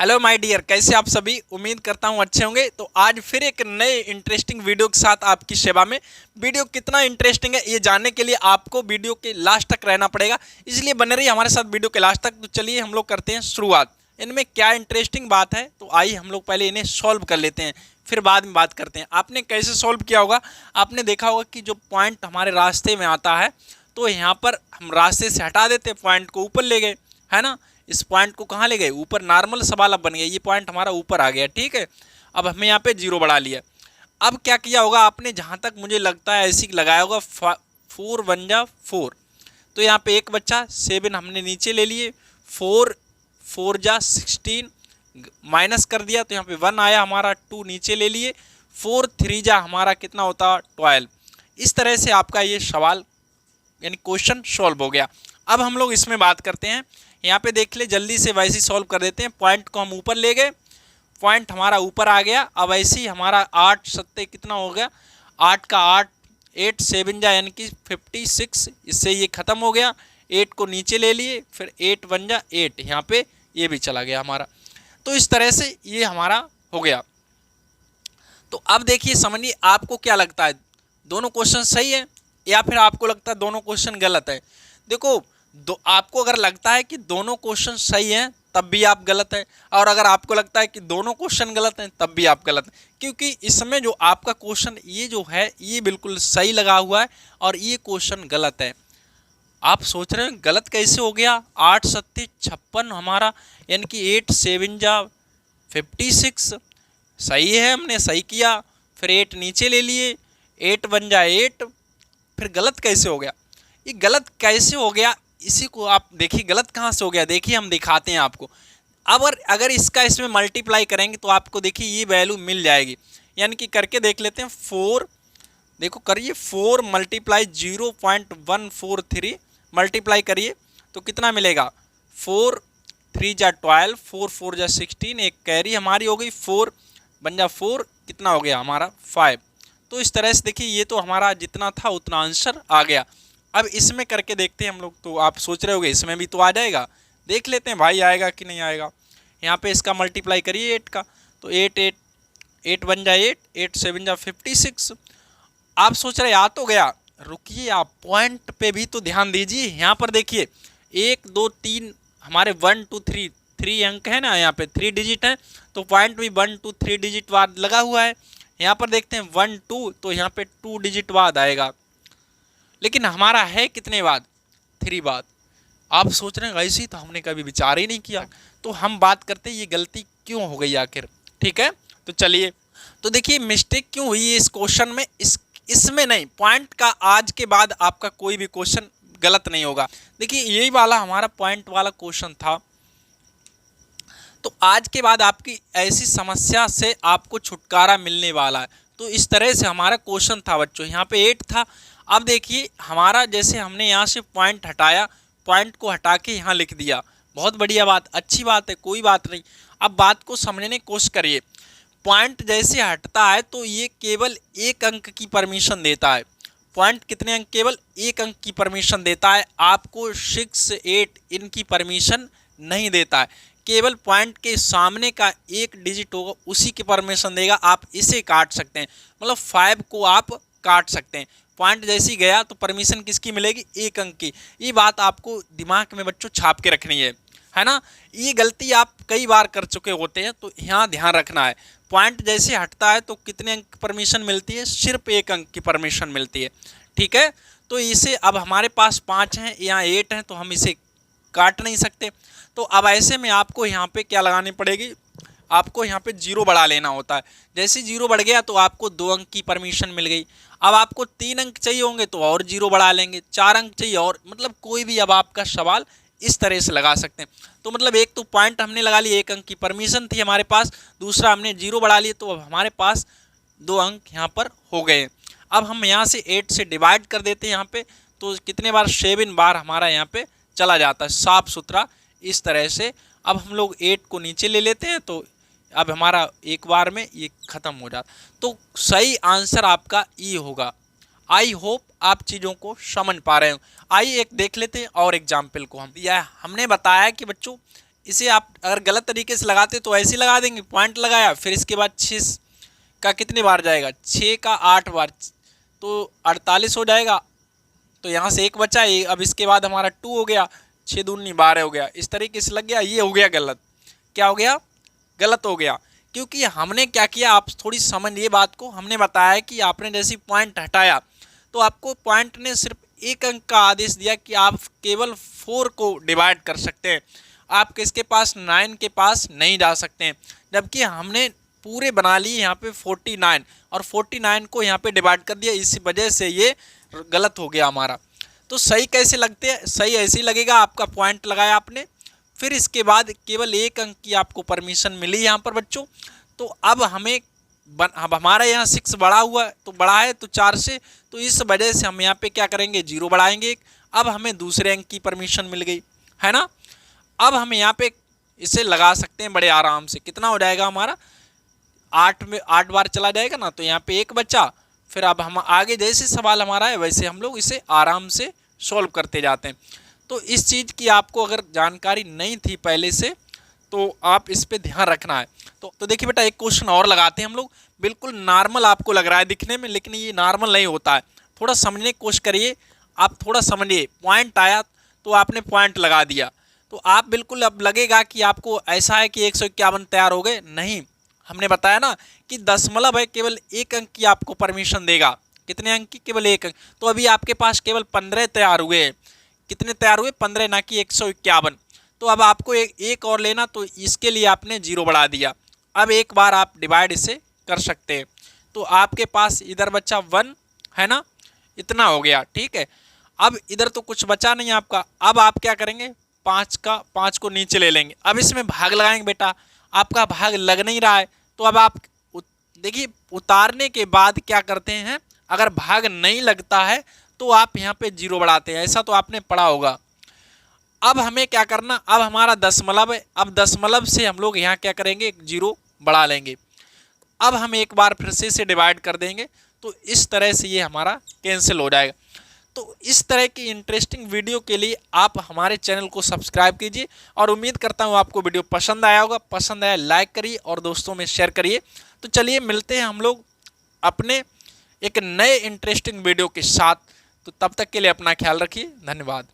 Hello my dear, कैसे आप सभी। उम्मीद करता हूँ अच्छे होंगे। तो आज फिर एक नए इंटरेस्टिंग वीडियो के साथ आपकी सेवा में। वीडियो कितना इंटरेस्टिंग है ये जानने के लिए आपको वीडियो के लास्ट तक रहना पड़ेगा, इसलिए बने रहिए हमारे साथ वीडियो के लास्ट तक। तो चलिए हम लोग करते हैं शुरुआत। इनमें क्या इंटरेस्टिंग बात है, तो आइए हम लोग पहले इन्हें सॉल्व कर लेते हैं, फिर बाद में बात करते हैं। आपने कैसे सॉल्व किया होगा, आपने देखा होगा कि जो पॉइंट हमारे रास्ते में आता है तो यहाँ पर हम रास्ते से हटा देते, पॉइंट को ऊपर ले गए, है ना। इस पॉइंट को कहाँ ले गए, ऊपर। नॉर्मल सवाल अब बन गया, ये पॉइंट हमारा ऊपर आ गया, ठीक है। अब हमें यहाँ पे जीरो बढ़ा लिया। अब क्या किया होगा आपने, जहाँ तक मुझे लगता है ऐसी लगाया होगा 4 1 जा 4, तो यहाँ पे एक बच्चा 7 हमने नीचे ले लिए। 4 4 जा 16 माइनस कर दिया, तो यहाँ पे 1 आया हमारा, 2 नीचे ले लिए। 4 3 जा हमारा कितना होता 12। इस तरह से आपका ये सवाल यानी क्वेश्चन सॉल्व हो गया। अब हम लोग इसमें बात करते हैं, यहाँ पे देख ले, जल्दी से वैसे ही सॉल्व कर देते हैं। पॉइंट को हम ऊपर ले गए, पॉइंट हमारा ऊपर आ गया। अब ऐसे ही हमारा 8 7 कितना हो गया, 8 का 8 8 7 जा यानी कि 56, इससे ये ख़त्म हो गया। 8 को नीचे ले लिए, फिर 8 1 जा 8, यहाँ पे ये भी चला गया हमारा। तो इस तरह से ये हमारा हो गया। तो अब देखिए, समझिए आपको क्या लगता है, दोनों क्वेश्चन सही है या फिर आपको लगता है दोनों क्वेश्चन गलत है। देखो, आपको अगर लगता है कि दोनों क्वेश्चन सही हैं तब भी आप गलत है, और अगर आपको लगता है कि दोनों क्वेश्चन गलत हैं तब भी आप गलत हैं, क्योंकि इसमें जो आपका क्वेश्चन ये जो है ये बिल्कुल सही लगा हुआ है और ये क्वेश्चन गलत है। आप सोच रहे हैं गलत कैसे हो गया, 8 7 56 हमारा, यानी कि 8 7 जा 56 सही है, हमने सही किया। फिर 8 नीचे ले लिए, 8 1 जा 8, फिर गलत कैसे हो गया। ये गलत कैसे हो गया, इसी को आप देखिए गलत कहाँ से हो गया। देखिए हम दिखाते हैं आपको। अब अगर इसका इसमें मल्टीप्लाई करेंगे तो आपको देखिए ये वैल्यू मिल जाएगी, यानी कि करके देख लेते हैं। 4 देखो करिए, 4 मल्टीप्लाई 0.143 मल्टीप्लाई करिए तो कितना मिलेगा, 4 3 जा 12, 4 4 जा 16, एक कैरी हमारी हो गई, 4 1 जा 4, कितना हो गया हमारा 5। तो इस तरह से देखिए ये तो हमारा जितना था उतना आंसर आ गया। अब इसमें करके देखते हैं हम लोग। तो आप सोच रहे होगे इसमें भी तो आ जाएगा, देख लेते हैं भाई आएगा कि नहीं आएगा। यहाँ पे इसका मल्टीप्लाई करिए 8 का, तो 8 8 8 1 जा 8, 8 7 जा 56। आप सोच रहे आ तो गया, रुकिए आप पॉइंट पे भी तो ध्यान दीजिए। यहाँ पर देखिए 1 2 3 हमारे 1 2 3 3 अंक है ना, यहाँ पे 3 डिजिट है, तो पॉइंट भी 1 2 3 डिजिट बाद लगा हुआ है। यहाँ पर देखते हैं 1 2, तो यहाँ पे 2 डिजिट बाद आएगा, लेकिन हमारा है कितने बाद, 3 बाद। आप सोच रहे हैं ऐसी तो हमने कभी विचार ही नहीं किया। तो हम बात करते हैं ये गलती क्यों हो गई आखिर, ठीक है। तो चलिए, तो देखिए मिस्टेक क्यों हुई है इस क्वेश्चन में, इसमें नहीं, पॉइंट का आज के बाद आपका कोई भी क्वेश्चन गलत नहीं होगा। देखिए यही वाला हमारा पॉइंट वाला क्वेश्चन था, तो आज के बाद आपकी ऐसी समस्या से आपको छुटकारा मिलने वाला है। तो इस तरह से हमारा क्वेश्चन था बच्चों, यहाँ पे 8 था। अब देखिए हमारा जैसे हमने यहाँ से पॉइंट हटाया, पॉइंट को हटा के यहाँ लिख दिया, बहुत बढ़िया बात, अच्छी बात है, कोई बात नहीं। अब बात को समझने की कोशिश करिए। पॉइंट जैसे हटता है तो ये केवल 1 अंक की परमिशन देता है। पॉइंट कितने अंक, केवल 1 अंक की परमिशन देता है, आपको 6 8 इनकी परमिशन नहीं देता है। केवल पॉइंट के सामने का 1 डिजिट होगा उसी की परमिशन देगा। आप इसे काट सकते हैं, मतलब 5 को आप काट सकते हैं। पॉइंट जैसे ही गया तो परमिशन किसकी मिलेगी, 1 अंक की। ये बात आपको दिमाग में बच्चों छाप के रखनी है ना। ये गलती आप कई बार कर चुके होते हैं, तो यहाँ ध्यान रखना है। पॉइंट जैसे हटता है तो कितने अंक की परमिशन मिलती है, सिर्फ 1 अंक की परमिशन मिलती है, ठीक है। तो इसे अब हमारे पास 5 हैं, यहाँ 8 हैं, तो हम इसे काट नहीं सकते। तो अब ऐसे में आपको यहाँ पे क्या लगानी पड़ेगी, आपको यहाँ पे 0 बढ़ा लेना होता है। जैसे 0 बढ़ गया तो आपको 2 अंक की परमिशन मिल गई। अब आपको 3 अंक चाहिए होंगे तो और 0 बढ़ा लेंगे, 4 अंक चाहिए और, मतलब कोई भी अब आपका सवाल इस तरह से लगा सकते हैं। तो मतलब एक तो पॉइंट हमने लगा लिए, 1 अंक की परमिशन थी हमारे पास, दूसरा हमने 0 बढ़ा लिए, तो अब हमारे पास 2 अंक यहाँ पर हो गए। अब हम यहाँ से 8 से डिवाइड कर देते हैं यहाँ पे, तो कितने बार, 7 बार हमारा यहाँ पे चला जाता है साफ सुथरा इस तरह से। अब हम लोग 8 को नीचे ले लेते हैं, तो अब हमारा एक बार में ये ख़त्म हो जाता। तो सही आंसर आपका ई होगा। आई होप आप चीज़ों को समझ पा रहे हो। आइए एक देख लेते हैं और एग्जाम्पल को। हमने बताया कि बच्चों इसे आप अगर गलत तरीके से लगाते तो ऐसे ही लगा देंगे, पॉइंट लगाया, फिर इसके बाद 6 का कितने बार जाएगा, 6 का 8 बार, तो 48 हो जाएगा। तो यहाँ से एक बचा, ये अब इसके बाद हमारा 2 हो गया, 6 दूनी 12 हो गया, इस तरीके से लग गया। ये हो गया गलत। क्या हो गया, गलत हो गया, क्योंकि हमने क्या किया, आप थोड़ी समझिए बात को। हमने बताया कि आपने जैसे पॉइंट हटाया तो आपको पॉइंट ने सिर्फ एक अंक का आदेश दिया कि आप केवल 4 को डिवाइड कर सकते हैं, आप किसके पास 9 के पास नहीं जा सकते हैं। जबकि हमने पूरे बना लिए यहाँ पे 49 और 49 को यहाँ पे डिवाइड कर दिया, इसी वजह से ये गलत हो गया हमारा। तो सही कैसे लगते हैं, सही ऐसे ही लगेगा, आपका पॉइंट लगाया आपने, फिर इसके बाद केवल एक अंक की आपको परमिशन मिली यहाँ पर बच्चों। तो अब हमें अब हमारा यहाँ 6 बढ़ा हुआ है, तो बढ़ा है तो 4 से, तो इस वजह से हम यहाँ पे क्या करेंगे, 0 बढ़ाएंगे एक। अब हमें दूसरे अंक की परमिशन मिल गई है ना। अब हम यहाँ पे इसे लगा सकते हैं बड़े आराम से। कितना हो जाएगा हमारा, 8 में 8 बार चला जाएगा ना, तो यहाँ पे एक बचा। फिर अब हम आगे जैसे सवाल हमारा है वैसे हम लोग इसे आराम से सॉल्व करते जाते हैं। तो इस चीज़ की आपको अगर जानकारी नहीं थी पहले से तो आप इस पे ध्यान रखना है। तो देखिए बेटा, एक क्वेश्चन और लगाते हैं हम लोग। बिल्कुल नॉर्मल आपको लग रहा है दिखने में, लेकिन ये नॉर्मल नहीं होता है। थोड़ा समझने की कोशिश करिए, आप थोड़ा समझिए। पॉइंट आया तो आपने पॉइंट लगा दिया, तो आप बिल्कुल अब लगेगा कि आपको ऐसा है कि 151 तैयार हो गए। नहीं, हमने बताया ना कि दशमलव है, केवल एक अंक की आपको परमिशन देगा। कितने अंक की, केवल एक अंक। तो अभी आपके पास केवल 15 तैयार हुए। कितने तैयार हुए, 15, ना कि 151। तो अब आपको एक और लेना, तो इसके लिए आपने 0 बढ़ा दिया। अब एक बार आप डिवाइड इसे कर सकते हैं, तो आपके पास इधर बचा 1 है ना, इतना हो गया। ठीक है, अब इधर तो कुछ बचा नहीं आपका। अब आप क्या करेंगे, 5 को नीचे ले लेंगे। अब इसमें भाग लगाएंगे बेटा, आपका भाग लग नहीं रहा है, तो अब आप देखिए उतारने के बाद क्या करते हैं, अगर भाग नहीं लगता है तो आप यहाँ पे 0 बढ़ाते हैं। ऐसा तो आपने पढ़ा होगा। अब हमें क्या करना, अब हमारा दशमलव है, अब दशमलव से हम लोग यहाँ क्या करेंगे, 0 बढ़ा लेंगे। अब हम एक बार फिर से इसे डिवाइड कर देंगे, तो इस तरह से ये हमारा कैंसिल हो जाएगा। तो इस तरह की इंटरेस्टिंग वीडियो के लिए आप हमारे चैनल को सब्सक्राइब कीजिए, और उम्मीद करता हूँ आपको वीडियो पसंद आया होगा। पसंद आया लाइक करिए और दोस्तों में शेयर करिए। तो चलिए मिलते हैं हम लोग अपने एक नए इंटरेस्टिंग वीडियो के साथ। तो तब तक के लिए अपना ख्याल रखिए, धन्यवाद।